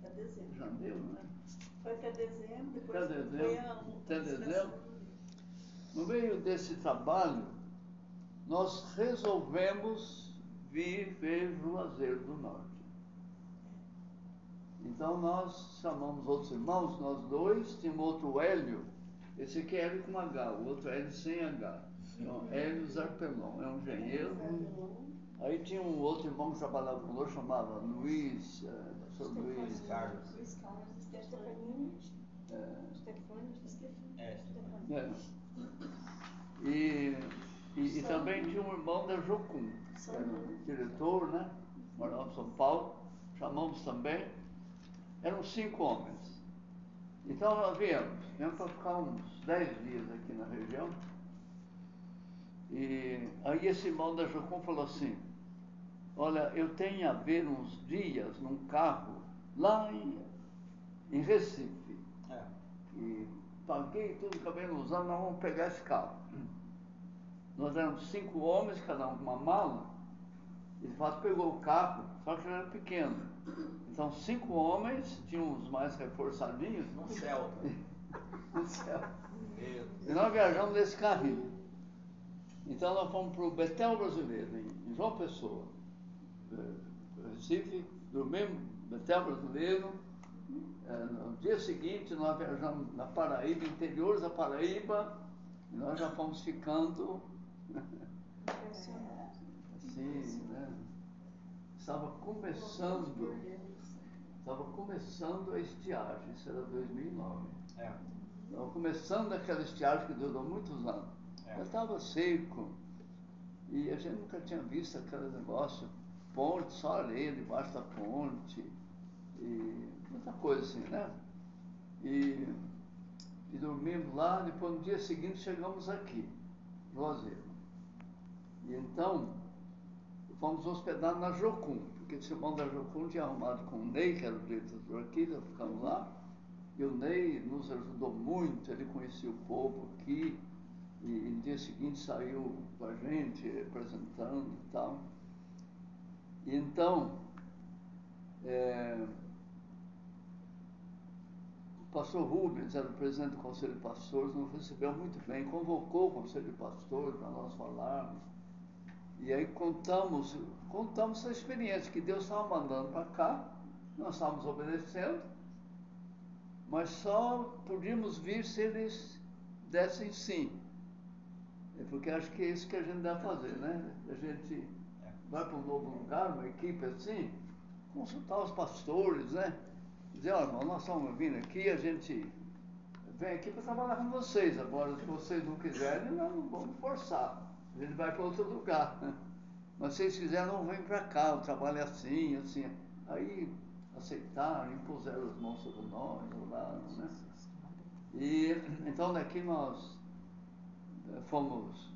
Até dezembro. Janeiro, né? Foi até dezembro, depois Até foi até dezembro. No meio desse trabalho, nós resolvemos vir ver Juazeiro do Norte. Então nós chamamos outros irmãos, nós dois, tinha um outro Hélio, esse aqui é Hélio com H, o outro Hélio sem H. Então, Hélio Zarpelon, é um engenheiro. Aí tinha um outro irmão que trabalhava conosco, chamava Luiz, Sr. Luiz Carlos. Luiz Carlos, Stefanini. Stefani. E também tinha um irmão da Jocum, que era um diretor, né? Morava em São Paulo, chamamos também. Eram 5 homens. Então nós viemos para ficar uns 10 dias aqui na região. E aí esse irmão da Jocum falou assim: olha, eu tenho a ver uns dias num carro lá em Recife. E paguei tudo que acabei usando, nós vamos pegar esse carro. Nós éramos 5 homens, cada um com uma mala. E de fato pegou o carro, só que ele era pequeno. Então 5 homens, tinham uns mais reforçadinhos. No céu. No céu. E nós viajamos nesse carrinho. Então nós fomos para o Betel Brasileiro, em João Pessoa. Recife, dormimos no Betel Brasileiro. No dia seguinte nós viajamos na Paraíba, interior da Paraíba, e nós já fomos ficando assim, né? Estava começando a estiagem, isso era 2009. Estava começando aquela estiagem que durou muitos anos. Já estava seco, e a gente nunca tinha visto aquele negócio, ponte, só areia debaixo da ponte, e muita coisa assim, né? E dormimos lá, depois no dia seguinte chegamos aqui, Juazeiro. E então fomos hospedar na Jocum, porque esse irmão da Jocum tinha arrumado com o Ney, que era o diretor aqui, nós ficamos lá, e o Ney nos ajudou muito, ele conhecia o povo aqui, e no dia seguinte saiu com a gente, apresentando e tal. E então, o pastor Rubens era o presidente do Conselho de Pastores, nos recebeu muito bem, convocou o Conselho de Pastores para nós falarmos. E aí contamos essa experiência que Deus estava mandando para cá, nós estávamos obedecendo, mas só podíamos vir se eles dessem sim. Porque acho que é isso que a gente deve fazer, né? A gente vai para um novo lugar, uma equipe assim, consultar os pastores, né? Dizer, ó, irmão, nós estamos vindo aqui, a gente vem aqui para trabalhar com vocês. Agora, se vocês não quiserem, nós não vamos forçar. A gente vai para outro lugar. Mas se vocês quiserem, não vem para cá, o trabalho é assim, assim. Aí aceitaram, impuseram as mãos sobre nós, oraram, né? E então daqui nós fomos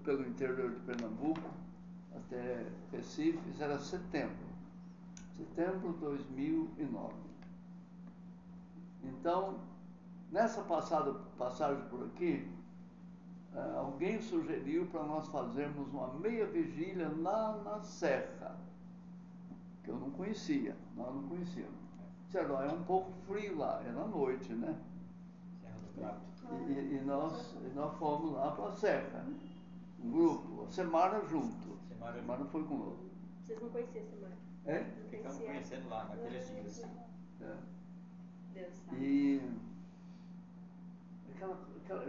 pelo interior de Pernambuco até Recife, isso era setembro de 2009. Então, nessa passagem por aqui, alguém sugeriu para nós fazermos uma meia vigília lá na Serra, que eu não conhecia, nós não conhecíamos. Disseram, é um pouco frio lá, era à noite, né? Serra do Prato. E nós fomos lá para a Serra, um grupo, a Semara junto. Semara foi com outro. Vocês não conheciam a Semara? Ficamos conhecendo lá, naqueles dias. Deus sabe. E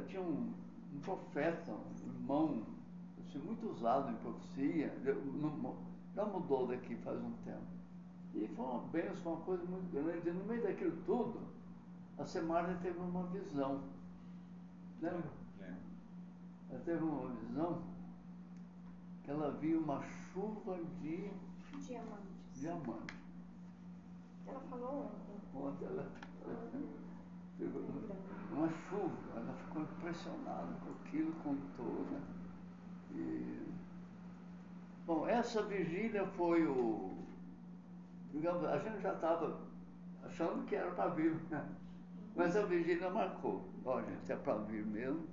tinha um profeta, um irmão, assim, muito usado em profecia, já mudou daqui faz um tempo. E foi uma bênção, foi uma coisa muito grande. E no meio daquilo tudo, a Semara teve uma visão. Lembra? Ela teve uma visão que ela viu uma chuva de diamante. Ela falou Ontem ela pegou uma chuva, ela ficou impressionada com aquilo, contou, né? Bom, essa vigília foi digamos, a gente já estava achando que era para vir, né? Mas a vigília marcou. Ó, gente, é para vir mesmo.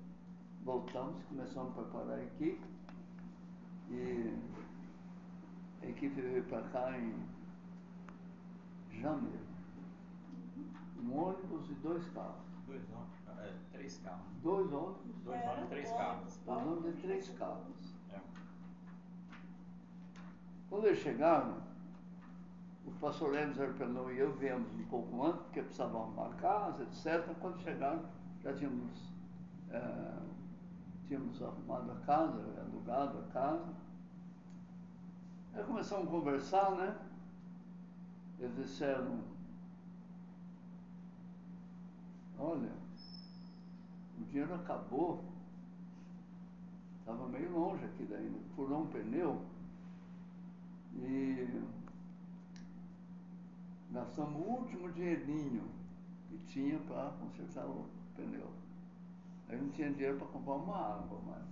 Voltamos, começamos a preparar a equipe. E a equipe veio para cá em Janeiro. Um ônibus e 2 carros. 3 carros. 2 ônibus, 2 ônibus, 3 carros. 2 ônibus e 3 carros. É. Quando eles chegaram, o pastor Lemos Arpelão e eu viemos um pouco antes, porque precisava arrumar a casa, etc. Quando chegaram, já tínhamos arrumado a casa, alugado a casa. Aí começamos a conversar, né? Eles disseram, olha, o dinheiro acabou, estava meio longe aqui daí, furou um pneu e gastamos o último dinheirinho que tinha para consertar o pneu. Aí não tinha dinheiro para comprar uma água mais.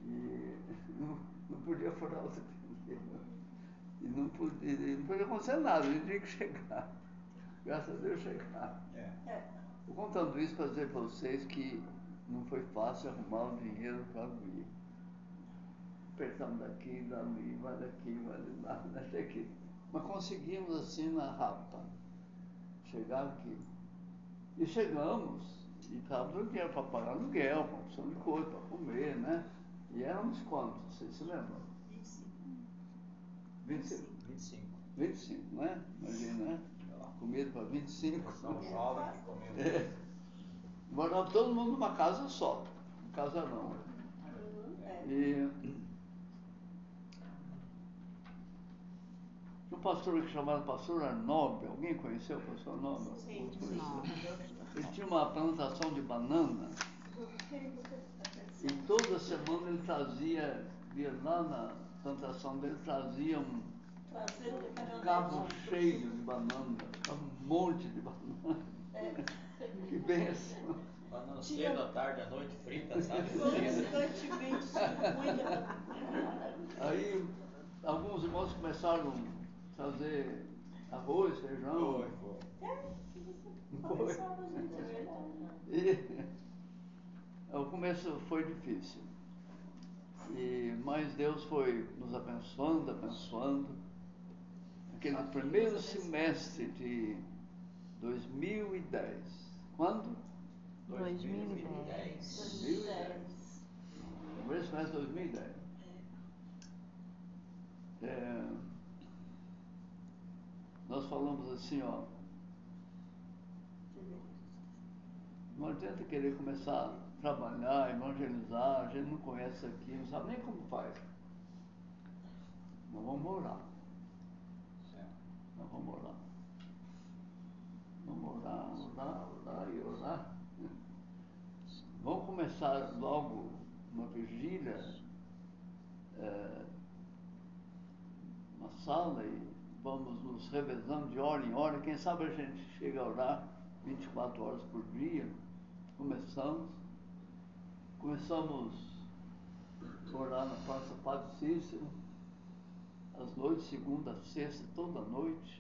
E não podia furar outro pneu. E não podia acontecer nada, ele tinha que chegar. Graças a Deus chegar. Estou contando isso para dizer para vocês que não foi fácil arrumar o dinheiro para vir. Apertamos daqui, dali, vai daqui, vai de lá, até aqui. Mas conseguimos assim na rapa chegar aqui. E chegamos, e estava dando dinheiro para pagar aluguel, para opção de coisa, para comer, né? E éramos quantos? Vocês se lembram? 25, né? Imagina, né? Comida para 25. São jovens que comiam. Morava todo mundo numa casa só. Um casarão. E um pastor que chamava pastor Arnóbio. Alguém conheceu o pastor Arnóbio? Sim. Ele tinha uma plantação de banana. E toda semana ele trazia, ia lá na plantação dele, trazia um cabo cheio de banana, um monte de banana. Que benção. Banana cedo, à tarde, à noite, frita, sabe? Constantemente, muita. Aí alguns irmãos começaram a fazer arroz, feijão. Foi. E o começo foi difícil. Mas Deus foi nos abençoando. Aquele primeiro semestre de 2010. Quando? 2010. Primeiro semestre de 2010. Nós falamos assim, ó. Não adianta querer começar a trabalhar, evangelizar, a gente não conhece aqui, não sabe nem como faz. Nós vamos orar. Nós vamos orar. Vamos orar e orar. Vamos começar logo uma vigília na sala e vamos nos revezando de hora em hora. Quem sabe a gente chega a orar 24 horas por dia. Começamos a orar na Praça Padre Cícero, às noites, segunda, sexta, toda noite.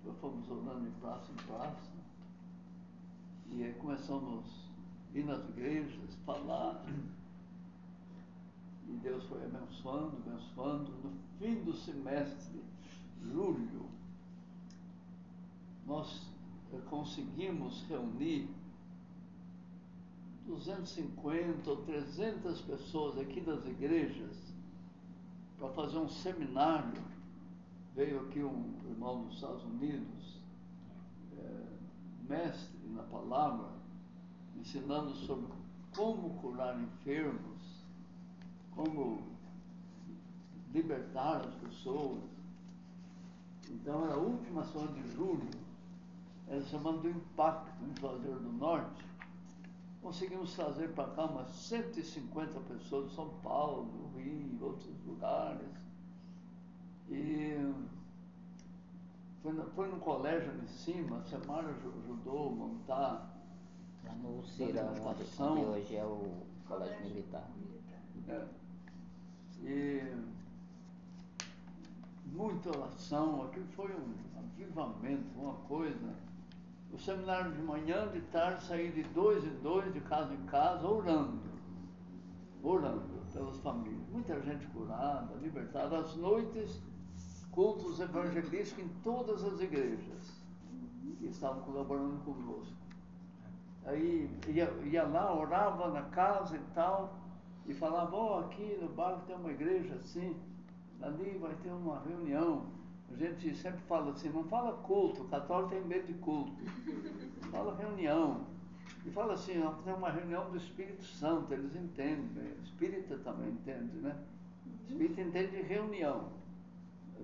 Depois fomos orando de praça em praça. E aí começamos a ir nas igrejas, falar. E Deus foi abençoando. No fim do semestre, julho, nós conseguimos reunir 250 ou 300 pessoas aqui das igrejas para fazer um seminário. Veio aqui um irmão dos Estados Unidos, mestre na palavra, ensinando sobre como curar enfermos, como libertar as pessoas. Então era a última semana de julho, era a semana do impacto em Juazeiro do Norte. Conseguimos trazer para cá umas 150 pessoas de São Paulo, do Rio, outros lugares. E foi no colégio ali em cima, a Semara ajudou a montar. Lá no Cirão, onde hoje é o Colégio Militar. E muita oração, aquilo foi um avivamento, uma coisa. O seminário de manhã, de tarde, saí de 2 em 2, de casa em casa, orando pelas famílias. Muita gente curada, libertada. Às noites, cultos evangelísticos em todas as igrejas que estavam colaborando conosco. Aí ia lá, orava na casa e tal, e falava, ó, aqui no bairro tem uma igreja assim, ali vai ter uma reunião. A gente sempre fala assim, não fala culto, o católico tem medo de culto. Fala reunião. E fala assim, ó, tem uma reunião do Espírito Santo, eles entendem, espírita também entende, né? Espírita entende reunião.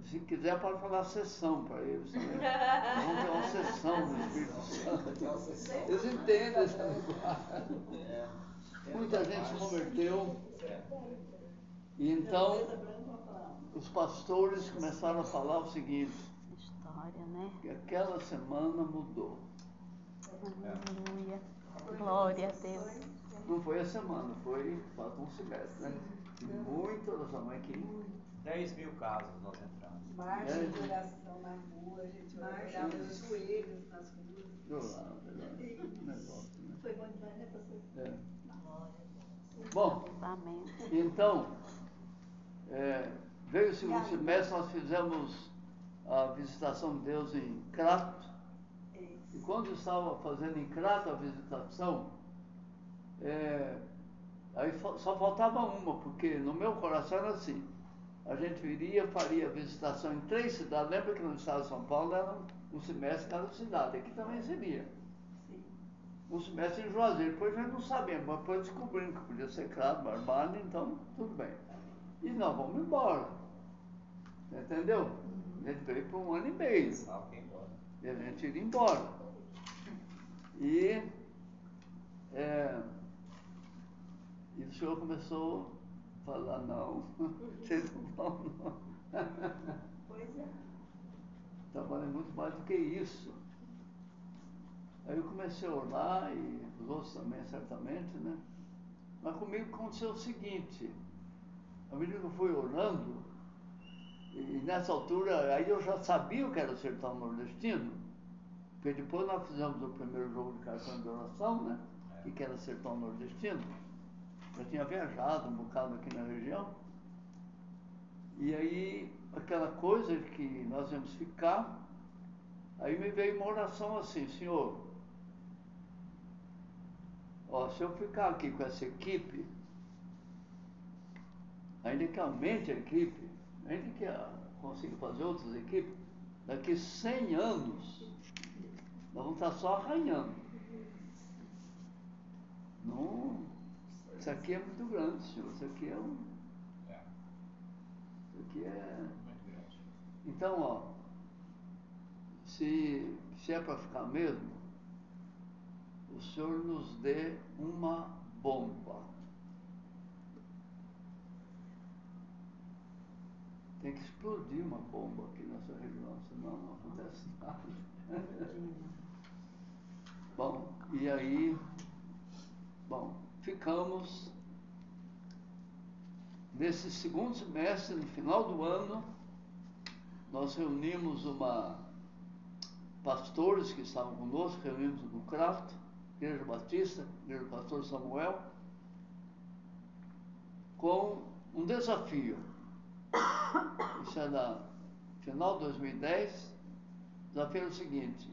Se quiser pode falar sessão para eles também. Vamos ter uma sessão do Espírito Santo. Eles entendem essa linguagem. Muita gente se converteu. E então os pastores começaram a falar o seguinte, História, né? que aquela semana mudou. Aleluia. Glória a Deus. Não foi a semana, foi quase um semestre, né? E muita oração, mas que 10.000 casos nós entramos. Marcha de oração na rua, a gente orava os joelhos nas ruas. negócio, né? Foi bom demais, né, pastor? É. Bom, Amém. então, veio o segundo semestre, nós fizemos a visitação de Deus em Crato. E quando eu estava fazendo em Crato a visitação, aí só faltava uma, porque no meu coração era assim, a gente viria, faria a visitação em 3 cidades, lembra que no estado de São Paulo era um semestre em cada cidade, aqui também seria. Um semestre em Juazeiro, depois a gente não sabia, mas depois descobrimos que podia ser Crato, Barbária, então tudo bem. E nós vamos embora, entendeu? A gente veio por 1 ano e meio, e a gente iria embora. E o senhor começou a falar, não, vocês não vão não. Pois é. Trabalha muito mais do que isso. Aí eu comecei a orar, e os outros também, certamente, né? Mas comigo aconteceu o seguinte, à medida que eu fui orando, e nessa altura, aí eu já sabia o que era o sertão nordestino, porque depois nós fizemos o primeiro jogo de cartão de oração, né? Que era o sertão nordestino. Eu tinha viajado um bocado aqui na região. E aí, aquela coisa de que nós íamos ficar, aí me veio uma oração assim, Senhor, ó, se eu ficar aqui com essa equipe, ainda que aumente a equipe, ainda que consiga fazer outras equipes, daqui 100 anos, nós vamos estar só arranhando. Não, isso aqui é muito grande, senhor. Isso aqui é um. Isso aqui é. Então, ó, se é para ficar mesmo, o senhor nos dê uma bomba. Tem que explodir uma bomba aqui nessa região, senão não acontece nada. Bom, e aí, ficamos nesse segundo semestre, no final do ano, nós reunimos pastores que estavam conosco, reunimos no Crato, Igreja Batista, Igreja do Pastor Samuel, com um desafio. Isso era final de 2010, o desafio era o seguinte,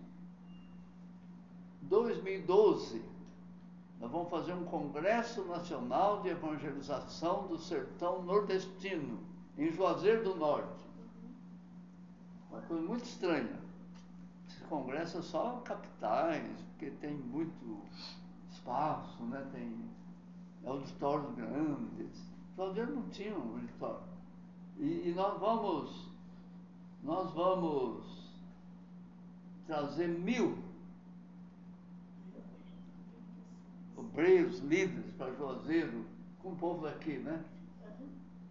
2012, nós vamos fazer um Congresso Nacional de Evangelização do Sertão Nordestino, em Juazeiro do Norte. Uma coisa muito estranha. Esse congresso é só capitais, porque tem muito espaço, né? Tem auditórios grandes. Juazeiro não tinha um auditório. E nós vamos trazer 1000 obreiros, líderes para Juazeiro, com o povo daqui, né?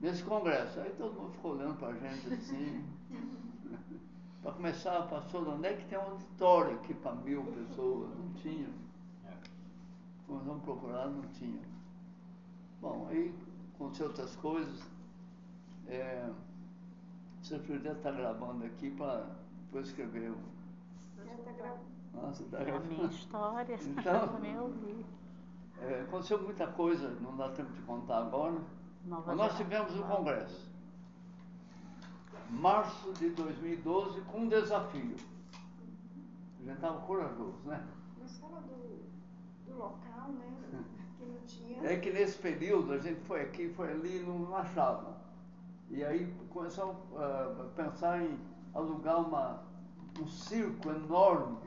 Nesse congresso. Aí todo mundo ficou olhando para a gente assim. Para começar, pastor, onde é que tem um auditório aqui para 1000 pessoas? Não tinha. Nós vamos procurar, não tinha. Bom, aí aconteceu outras coisas. Você podia estar gravando aqui para depois escrever. Você está A gravando. minha história, Então, também ouvi. aconteceu muita coisa, não dá tempo de contar agora. Mas nós tivemos um congresso. março de 2012 com um desafio. A gente estava corajoso, né? Mas fala do local, né? Que não tinha. É que nesse período a gente foi aqui, foi ali, não achava. E aí começamos a pensar em alugar um circo enorme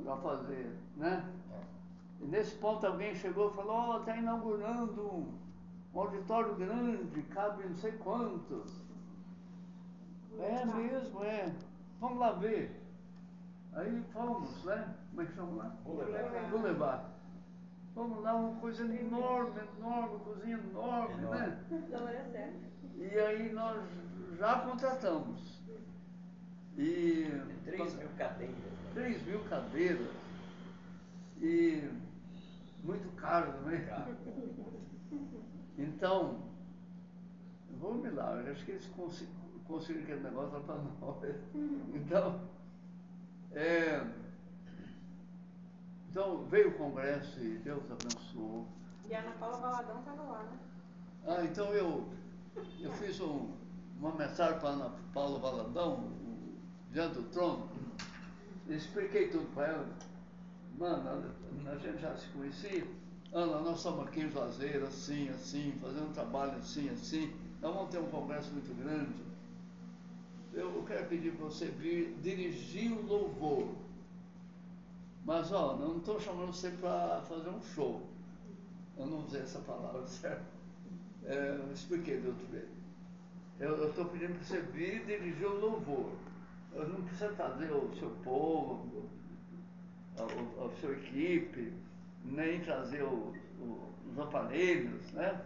para fazer, né? E nesse ponto alguém chegou e falou, está inaugurando um auditório grande, cabe não sei quantos. É mesmo, é. Vamos lá ver. Aí fomos, né? Como é que chama lá? Boulevard. Vamos lá, uma coisa enorme, cozinha enorme, né? Não era certo. E aí nós já contratamos. E 3.000 cadeiras. 3.000 cadeiras. E muito caro também. Então, vamos lá, eu acho que eles conseguiram aquele negócio lá para nós. Então veio o congresso e Deus abençoou. E a Ana Paula Valadão estava lá, né? Ah, então eu fiz uma mensagem para a Ana Paula Valadão, diante do trono, e expliquei tudo para ela. Mano, a gente já se conhecia. Ana, nós estamos aqui em Juazeiro, assim, fazendo um trabalho assim. Nós vamos ter um congresso muito grande. Eu quero pedir para você vir dirigir o louvor. Mas, ó, eu não estou chamando você para fazer um show. Eu não usei essa palavra, certo? Eu expliquei de outro jeito. Eu estou pedindo para você vir dirigir o louvor. Eu não precisa trazer o seu povo, a sua equipe, nem trazer os aparelhos, né?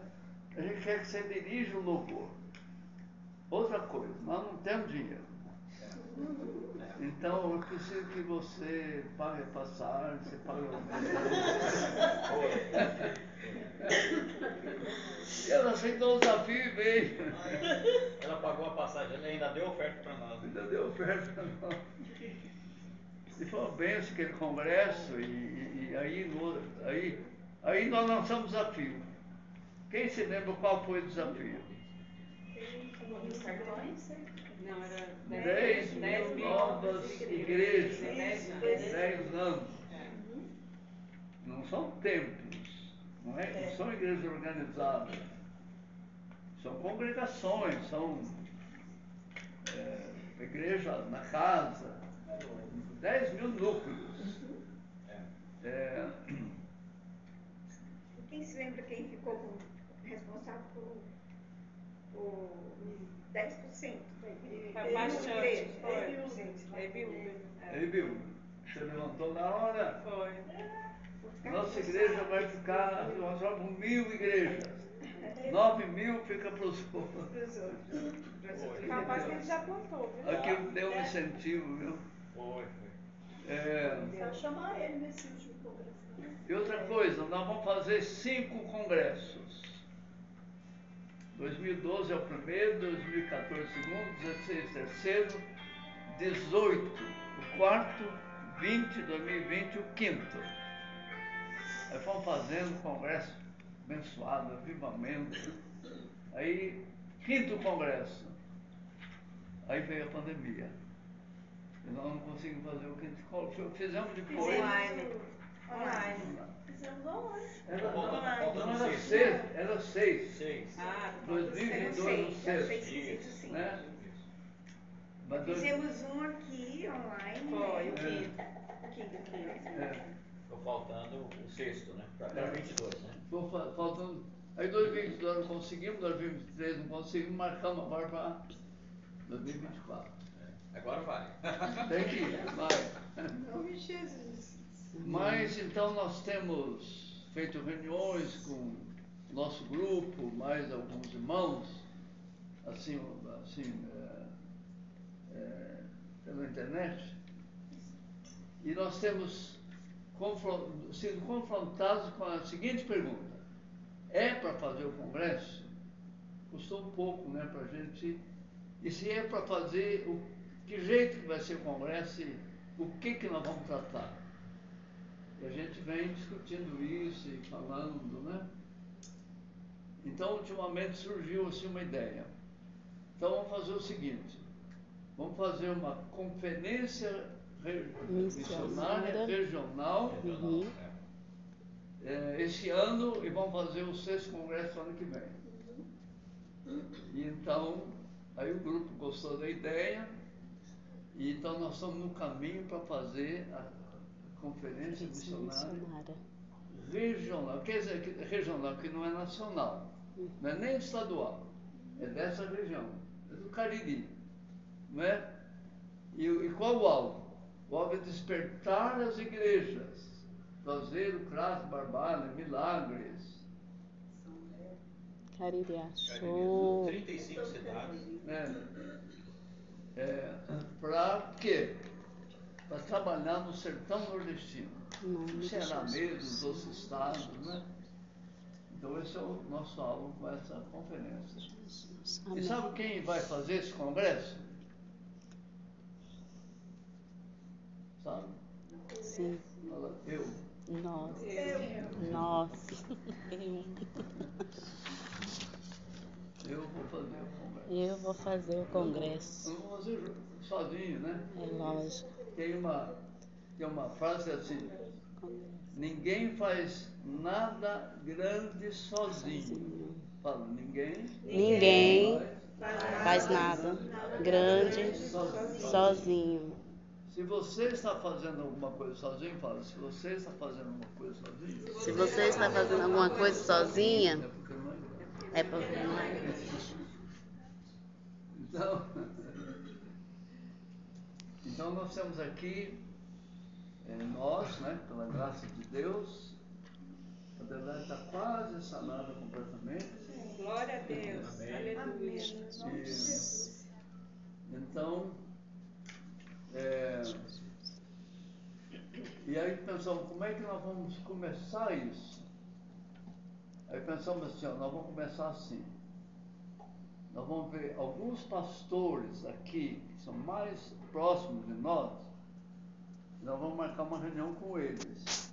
A gente quer que você dirija o louvor. Outra coisa, nós não temos dinheiro. Então eu preciso que você pague a passagem, você pague o E ela aceitou o desafio e veio. Ela pagou a passagem, ela ainda deu oferta para nós. Ainda deu oferta para nós. E foi uma benção aquele congresso, e aí nós lançamos o desafio. Quem se lembra qual foi o desafio? Não, era 10 mil novas igrejas, 10 anos. Não são templos, não são igrejas organizadas, são congregações, são igreja na casa, 10 mil núcleos. Quem se lembra quem ficou responsável por 10% da igreja? Ebiú, você levantou na hora. Foi. Nossa igreja vai ficar responsável por 1.000 igrejas. 9.000 fica para os outros. Capaz que ele já plantou, viu? Aquilo deu um incentivo, viu? Foi. Só chamar ele nesse último congresso. E outra coisa, nós vamos fazer 5 congressos. 2012 é o primeiro, 2014 o segundo, 16 o terceiro, 18 o quarto, 20 2020 o quinto. Aí fomos fazendo congresso abençoado, avivamento. Aí, quinto congresso. Aí veio a pandemia. E nós não conseguimos fazer o quinto congresso. Fizemos depois. Online. Fizemos online. Era 6. Ah, 2022 o sexto. Isso. Né? Fizemos um aqui online. Foi, o quinto. Ficou faltando o sexto, né? Para 22, né? Ficou faltando. Aí 2022 não conseguimos, 2023 não conseguimos, marcamos agora para 2024. Agora vai. Tem que ir, vai. Nome de Jesus. Mas então nós temos feito reuniões com o nosso grupo, mais alguns irmãos, pela internet, e nós temos sido confrontados com a seguinte pergunta: é para fazer o congresso? Custou um pouco, né, para a gente. E se é para fazer, que jeito que vai ser o congresso e o que nós vamos tratar? E a gente vem discutindo isso e falando, né? Então, ultimamente surgiu assim uma ideia. Então vamos fazer o seguinte, vamos fazer uma conferência missionária regional Uhum. Esse ano, e vamos fazer o 6º congresso ano que vem. E então, aí o grupo gostou da ideia, e então nós estamos no caminho para fazer a conferência missionária regional. Quer dizer, regional, que não é nacional, não é nem estadual, é dessa região, é do Cariri, não é? E qual o alvo? O alvo é despertar as igrejas, trazer o Crasso, Barbalha, milagres. Caririaçu. 35 cidades. Para quê? Para trabalhar no sertão nordestino, no Ceará mesmo, nos outros estados, né? Então esse é o nosso alvo com essa conferência. E sabe quem vai fazer esse congresso? Sabe? Sim. Fala, eu. Nossa. Nossa. Eu vou fazer o congresso. Eu vou fazer o congresso. Eu não vou fazer sozinho, né? É lógico. Tem uma frase assim: ninguém faz nada grande sozinho. Fala, Ninguém faz nada grande sozinho. Se você está fazendo alguma coisa sozinho, fala, se você está fazendo alguma coisa sozinho. Se você está fazendo alguma coisa sozinha, É porque não é grande. é porque não é. Então nós temos aqui, nós, né, pela graça de Deus, a Adelaide está quase sanada completamente. Glória a Deus. Aleluia. Então, e aí pensamos, como é que nós vamos começar isso? Aí pensamos assim, nós vamos começar assim. Nós vamos ver alguns pastores aqui, que são mais próximos de nós vamos marcar uma reunião com eles.